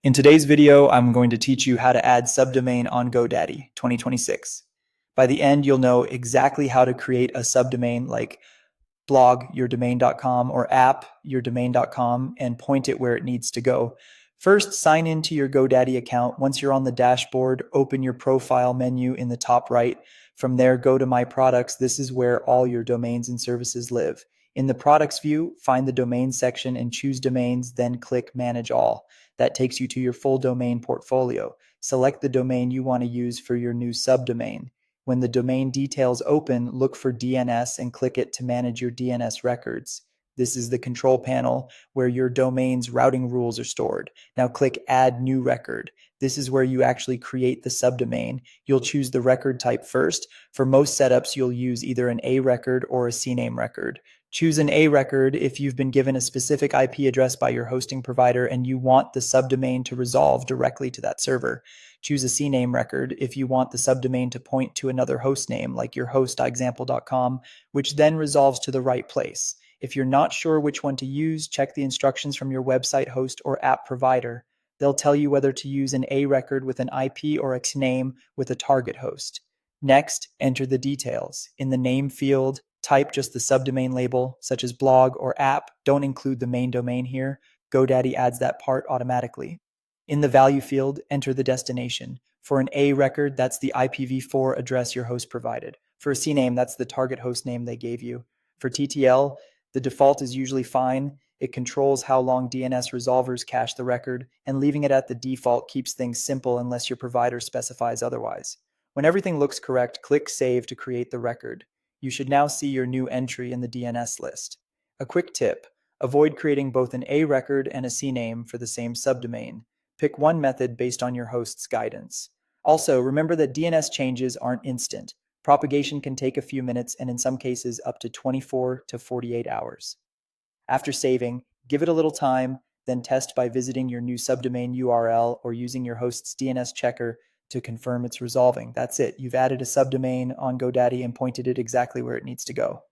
In today's video, I'm going to teach you how to add subdomain on GoDaddy 2026. By the end, you'll know exactly how to create a subdomain like blog yourdomain.com or app yourdomain.com and point it where it needs to go. First, sign into your GoDaddy account. Once you're on the dashboard, open your profile menu in the top right. From there, go to My Products. This is where all your domains and services live. In the Products view, find the Domain section and choose Domains, then click Manage All. That takes you to your full domain portfolio. Select the domain you want to use for your new subdomain. When the domain details open, look for DNS and click it to manage your DNS records. This is the control panel where your domain's routing rules are stored. Now click Add New Record. This is where you actually create the subdomain. You'll choose the record type first. For most setups, you'll use either an A record or a CNAME record. Choose an A record if you've been given a specific IP address by your hosting provider and you want the subdomain to resolve directly to that server. Choose a CNAME record if you want the subdomain to point to another host name, like your host.example.com, which then resolves to the right place. If you're not sure which one to use, check the instructions from your website host or app provider. They'll tell you whether to use an A record with an IP or a CNAME with a target host. Next, enter the details. In the name field, type just the subdomain label, such as blog or app. Don't include the main domain here. GoDaddy adds that part automatically. In the value field, enter the destination. For an A record, that's the IPv4 address your host provided. For a CNAME, that's the target host name they gave you. For TTL, the default is usually fine. It controls how long DNS resolvers cache the record, and leaving it at the default keeps things simple unless your provider specifies otherwise. When everything looks correct, click Save to create the record. You should now see your new entry in the DNS list. A quick tip: avoid creating both an A record and a CNAME for the same subdomain. Pick one method based on your host's guidance. Also, remember that DNS changes aren't instant. Propagation can take a few minutes and in some cases up to 24 to 48 hours. After saving, give it a little time, then test by visiting your new subdomain URL or using your host's DNS checker to confirm it's resolving. That's it. You've added a subdomain on GoDaddy and pointed it exactly where it needs to go.